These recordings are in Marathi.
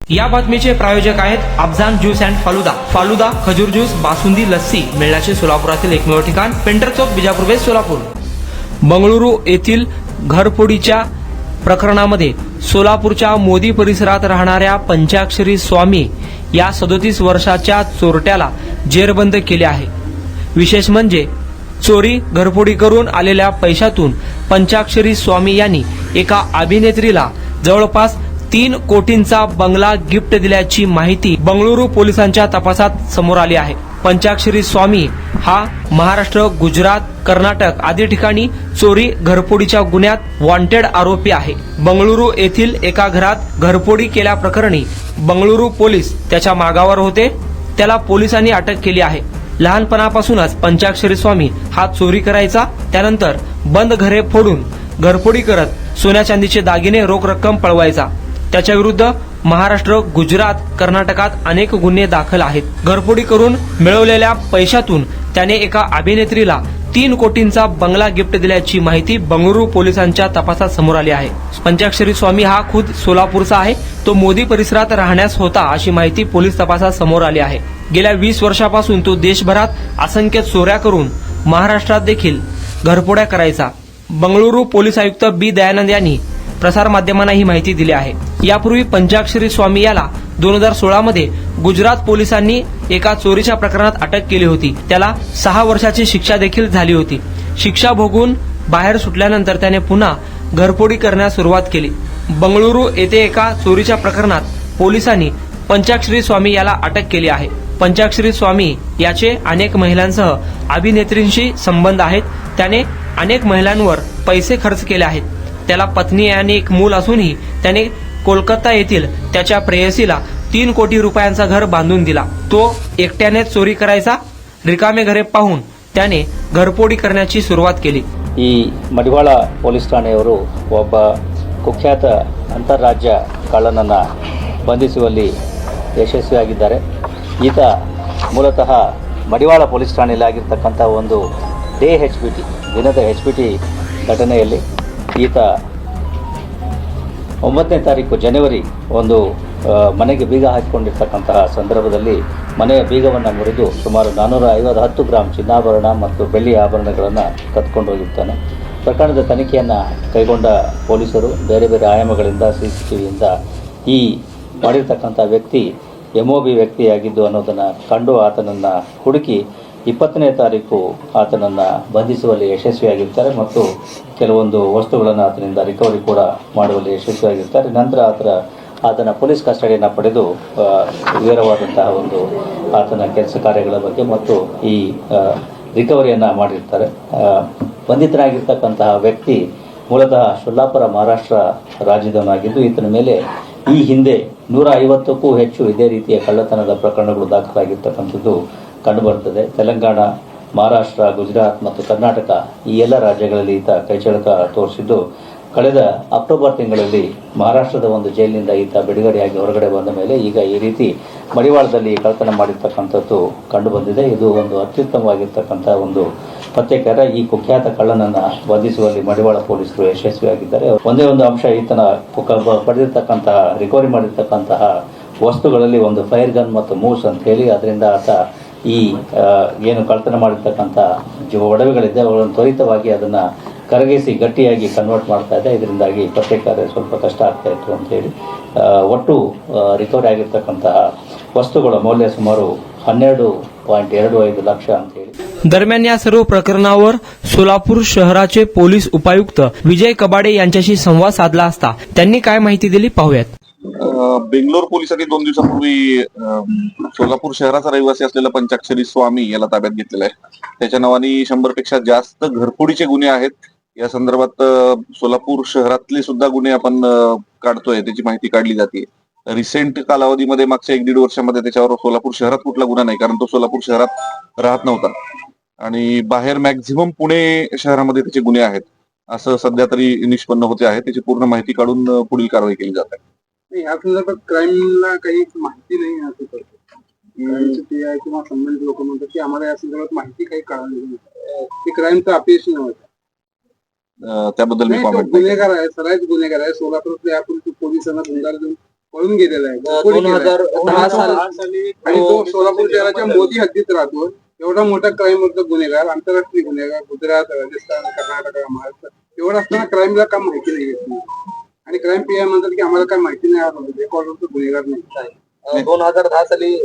या बातमीचे प्रायोजक आहेत अफजान ज्यूस अँड फालुदा खजूर ज्यूस बासुंदी लस्सी मिळण्याचे सोलापुरातील एकमेव ठिकाण पेंटर चौक बिजापूर वेस्ट सोलापूर। बंगळुरू येथील घरफोडीच्या प्रकरणामध्ये सोलापूरच्या मोदी परिसरात राहणाऱ्या पंचाक्षरी स्वामी या 37 वर्षाच्या चोरट्याला जेरबंद केले आहे। विशेष म्हणजे चोरी घरफोडी करून आलेल्या पैशातून पंचाक्षरी स्वामी यांनी एका अभिनेत्रीला जवळपास 3 कोटींचा बंगला गिफ्ट दिल्याची माहिती बंगळुरू पोलिसांच्या तपासात समोर आली आहे। पंचाक्षरी स्वामी हा महाराष्ट्र, गुजरात, कर्नाटक आदी ठिकाणी चोरी घरफोडीच्या गुन्ह्यात वॉन्टेड आरोपी आहे। बंगळुरू येथील एका घरात घरफोडी केल्याप्रकरणी बंगळुरू पोलीस त्याच्या मागावर होते। त्याला पोलिसांनी अटक केली आहे। लहानपणापासूनच पंचाक्षरी स्वामी हा चोरी करायचा, त्यानंतर बंद घरे फोडून घरफोडी करत सोन्या चांदीचे दागिने रोख रक्कम पळवायचा। त्याच्या विरुद्ध महाराष्ट्र, गुजरात, कर्नाटकात अनेक गुन्हे दाखल आहेत। घरफोडी करून मिळवलेल्या पैशातून त्याने एका अभिनेत्रीला 3 कोटींचा बंगला गिफ्ट दिल्याची माहिती बंगळुरू पोलिसांच्या तपासात समोर आली आहे। पंचाक्षरी स्वामी हा खुद सोलापूरचा आहे। तो मोदी परिसरात राहण्यास होता अशी माहिती पोलीस तपासात समोर आली आहे। गेल्या 20 वर्षापासून तो देशभरात असंख्य चोऱ्या करून महाराष्ट्रात देखील घरफोड्या करायचा। बंगळुरू पोलीस आयुक्त बी दयानंद यांनी प्रसारमाध्यमांना ही माहिती दिली आहे। यापूर्वी पंचाक्षरी स्वामी याला 2016 मध्ये गुजरात पोलिसांनी एका चोरीच्या प्रकरणात अटक केली होती। त्याला 6 वर्षाची शिक्षा देखील झाली होती। शिक्षा भोगून बाहेर सुटल्यानंतर त्याने पुन्हा घरफोडी करण्यास सुरुवात केली। बंगळुरू येथे एका चोरीच्या प्रकरणात पोलिसांनी पंचाक्षरी स्वामी याला अटक केली आहे। पंचाक्षरी स्वामी याचे अनेक महिलांसह अभिनेत्रींशी संबंध आहेत। त्याने अनेक महिलांवर पैसे खर्च केले आहेत। त्याला पत्नी आणि एक मूल असूनही त्याने कोलकाता येथील त्याच्या प्रेयसीला 3 कोटी रुपयांचा घर बांधून दिला। तो एकट्याने चोरी करायचा। रिकामे घरे पाहून त्याने घरफोडी करण्याची सुरुवात केली। ಈ ಮಡಿವಾಳ ಪೊಲೀಸ್ ಠಾಣೆಯವರು ಒಬ್ಬ ಕುಖ್ಯಾತ ಅಂತಾರಾಜ್ಯ ಕಳ್ಳನನ್ನು ಬಂಧಿಸುವಲ್ಲಿ ಯಶಸ್ವಿಯಾಗಿದ್ದಾರೆ। ಈತ ಮೂಲತಃ ಮಡಿವಾಳ ಪೊಲೀಸ್ ಠಾಣೆಯಲ್ಲಿ ಆಗಿರ್ತಕ್ಕಂಥ ಒಂದು ದಿನದ HBT ಘಟನೆಯಲ್ಲಿ ಈತ 9ನೇ ತಾರೀಕು ಜನವರಿ ಒಂದು ಮನೆಗೆ ಬೀಗ ಹಾಕಿಕೊಂಡಿರ್ತಕ್ಕಂತಹ ಸಂದರ್ಭದಲ್ಲಿ ಮನೆಯ ಬೀಗವನ್ನು ಮುರಿದು ಸುಮಾರು 450 ಗ್ರಾಂ ಚಿನ್ನಾಭರಣ ಮತ್ತು ಬೆಳ್ಳಿ ಆಭರಣಗಳನ್ನು ಕದ್ಕೊಂಡು ಹೋಗಿರ್ತಾನೆ। ಪ್ರಕರಣದ ತನಿಖೆಯನ್ನು ಕೈಗೊಂಡ ಪೊಲೀಸರು ಬೇರೆ ಬೇರೆ ಆಯಾಮಗಳಿಂದ CCTVಯಿಂದ ಈ ಮಾಡಿರ್ತಕ್ಕಂಥ ವ್ಯಕ್ತಿ MOB ವ್ಯಕ್ತಿಯಾಗಿದ್ದು ಅನ್ನೋದನ್ನು ಕಂಡು ಆತನನ್ನು ಹುಡುಕಿ 20ನೇ ತಾರೀಕು ಆತನನ್ನು ಬಂಧಿಸುವಲ್ಲಿ ಯಶಸ್ವಿಯಾಗಿರ್ತಾರೆ ಮತ್ತು ಕೆಲವೊಂದು ವಸ್ತುಗಳನ್ನು ಆತನಿಂದ ರಿಕವರಿ ಕೂಡ ಮಾಡುವಲ್ಲಿ ಯಶಸ್ವಿಯಾಗಿರ್ತಾರೆ। ನಂತರ ಆತನ ಪೊಲೀಸ್ ಕಸ್ಟಡಿಯನ್ನು ಪಡೆದು ವಿವರವಾದಂತಹ ಒಂದು ಆತನ ಕೆಲಸ ಕಾರ್ಯಗಳ ಬಗ್ಗೆ ಮತ್ತು ಈ ರಿಕವರಿಯನ್ನು ಮಾಡಿರ್ತಾರೆ। ಬಂಧಿತನಾಗಿರ್ತಕ್ಕಂತಹ ವ್ಯಕ್ತಿ ಮೂಲತಃ ಸೊಲ್ಲಾಪುರ ಮಹಾರಾಷ್ಟ್ರ ರಾಜ್ಯದವನಾಗಿದ್ದು ಈತನ ಮೇಲೆ ಈ ಹಿಂದೆ 150ಕ್ಕೂ ಹೆಚ್ಚು ಇದೇ ರೀತಿಯ ಕಳ್ಳತನದ ಪ್ರಕರಣಗಳು ದಾಖಲಾಗಿರ್ತಕ್ಕಂಥದ್ದು ಕಂಡುಬರುತ್ತದೆ। ತೆಲಂಗಾಣ, ಮಹಾರಾಷ್ಟ್ರ, ಗುಜರಾತ್ ಮತ್ತು ಕರ್ನಾಟಕ ಈ ಎಲ್ಲ ರಾಜ್ಯಗಳಲ್ಲಿ ಈತ ಕೈಚಳಕ ತೋರಿಸಿದ್ದು ಕಳೆದ ಅಕ್ಟೋಬರ್ ತಿಂಗಳಲ್ಲಿ ಮಹಾರಾಷ್ಟ್ರದ ಒಂದು ಜೈಲಿನಿಂದ ಈತ ಬಿಡುಗಡೆಯಾಗಿ ಹೊರಗಡೆ ಬಂದ ಮೇಲೆ ಈಗ ಈ ರೀತಿ ಮಡಿವಾಳದಲ್ಲಿ ಕಳ್ಳತನ ಮಾಡಿರ್ತಕ್ಕಂಥದ್ದು ಕಂಡುಬಂದಿದೆ। ಇದು ಒಂದು ಅತ್ಯುತ್ತಮವಾಗಿರ್ತಕ್ಕಂಥ ಒಂದು ಪತ್ತೆಕಾರ। ಈ ಕುಖ್ಯಾತ ಕಳ್ಳನನ್ನು ಬಂಧಿಸುವಲ್ಲಿ ಮಡಿವಾಳ ಪೊಲೀಸರು ಯಶಸ್ವಿಯಾಗಿದ್ದಾರೆ। ಒಂದೇ ಒಂದು ಅಂಶ, ಈತನ ಪಡೆದಿರ್ತಕ್ಕಂತಹ ರಿಕವರಿ ಮಾಡಿರ್ತಕ್ಕಂತಹ ವಸ್ತುಗಳಲ್ಲಿ ಒಂದು ಫೈರ್ ಗನ್ ಮತ್ತು ಮೂಸ್ ಅಂತ ಹೇಳಿ ಅದರಿಂದ ಆತ ಈ ಏನು ಕಳ್ಳತನ ಮಾಡಿರ್ತಕ್ಕಂಥ ಒಡವೆಗಳಿದೆ ಅವುಗಳನ್ನು ತ್ವರಿತವಾಗಿ ಅದನ್ನು ಕರಗಿಸಿ ಗಟ್ಟಿಯಾಗಿ ಕನ್ವರ್ಟ್ ಮಾಡ್ತಾ ಇದೆ। ಇದರಿಂದಾಗಿ ಪತ್ತೆ ಕಾರ್ಯ ಸ್ವಲ್ಪ ಕಷ್ಟ ಆಗ್ತಾ ಇತ್ತು ಅಂತ ಹೇಳಿ ಒಟ್ಟು ರಿಕವರಿ ಆಗಿರ್ತಕ್ಕಂತಹ वस्तूಗಳ मौल्य सुमारू 12.25 लाख ಅಂತ ಹೇಳಿ। दरम्यान या सर्व प्रकरणावर सोलापूर शहराचे पोलीस उपायुक्त विजय कबाडे यांच्याशी संवाद साधला असता त्यांनी काय माहिती दिली पाहूयात। बेंगलोर पोलिसांनी 2 दिवसापूर्वी सोलापूर शहराचा रहिवासी असलेला पंचाक्षरी स्वामी याला ताब्यात घेतलेला आहे। त्याच्या नावाने 100 पेक्षा जास्त घरफोडीचे गुन्हे आहेत। या संदर्भात सोलापूर शहरातले सुद्धा गुन्हे आपण काढतोय, त्याची माहिती काढली जाते। रिसेंट कालावधीमध्ये मागच्या 1-1.5 वर्षामध्ये त्याच्यावर सोलापूर शहरात कुठला गुन्हा नाही, कारण तो सोलापूर शहरात राहत नव्हता आणि बाहेर मॅक्झिमम पुणे शहरामध्ये त्याचे गुन्हे आहेत असं सध्या तरी निष्पन्न होते आहे। त्याची पूर्ण माहिती काढून पुढील कारवाई केली जात आहे। या संदर्भात क्राईमला काही माहिती नाही असं करतो किंवा संबंधित लोक म्हणतात की आम्हाला या संदर्भात माहिती काही कळाली नाही, की क्राईमचं अपयश नव्हतं। त्याबद्दल मी कॉमेंट गुन्हेगार आहे, सराईच गुन्हेगार आहे। सोलापूरच्या यापूर्वी पोलिसांना गुन्हेगार पळून गेलेला आहे. 2010 साली आणि तो सोलापूर शहराच्या मोदी हद्दीत राहतो. एवढा मोठा क्राईम मधला गुन्हेगार, आंतरराष्ट्रीय गुन्हेगार, गुजरात, राजस्थान, कर्नाटक, महाराष्ट्र, एवढं असताना क्राईमला का माहिती नाही आणि क्राईम पीआय म्हणतात की आम्हाला काय माहिती नाही, रेकॉर्डवरचा गुन्हेगार नाही. 2010 साली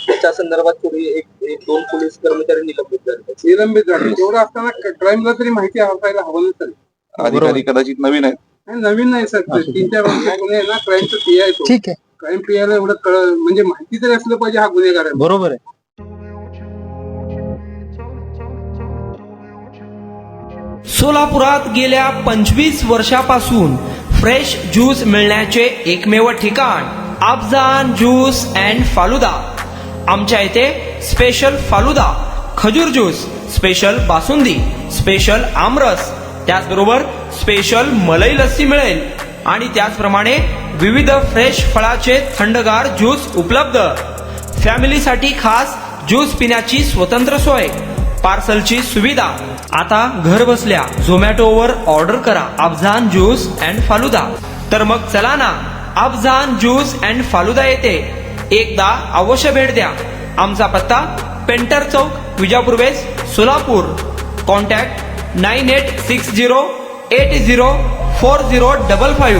त्याच्या संदर्भात थोडी एक दोन पोलीस कर्मचारी निलंबित झाले. एवढं असताना क्राईमला तरी माहिती असायला हवं ना सर. अधिकारी कदाचित नवीन आहेत. नाही, नवीन नाही सर. 3-4 वर्ष गुन्हे ना क्राईमचं पीआय तो. ठीक आहे, क्राईम पीआयला एवढं म्हणजे माहिती तरी असलं पाहिजे हा गुन्हेगार आहे. बरोबर आहे. सोलापुरात गेल्या 25 वर्षापासून फ्रेश ज्यूस मिळण्याचे एकमेव ठिकाण अफजान ज्यूस अँड फालुदा. आमच्या इथे स्पेशल फालुदा, खजूर ज्यूस, स्पेशल बासुंदी, स्पेशल आमरस, त्याचबरोबर स्पेशल मलई लस्सी मिळेल आणि त्याचप्रमाणे विविध फ्रेश फळाचे थंडगार ज्यूस उपलब्ध. फॅमिलीसाठी खास ज्यूस पिण्याची स्वतंत्र सोय, पार्सलची सुविधा. आता घर बसल्या झोमॅटोवर ऑर्डर करा अफजान ज्यूस अँड फालुदा. तर मग चला ना अफजान ज्यूस अँड फालुदा येथे एकदा अवश्य भेट द्या. आमचा पत्ता पेंटर चौक, विजापूर वेस्ट, सोलापूर. कॉन्टॅक्ट 9860804055.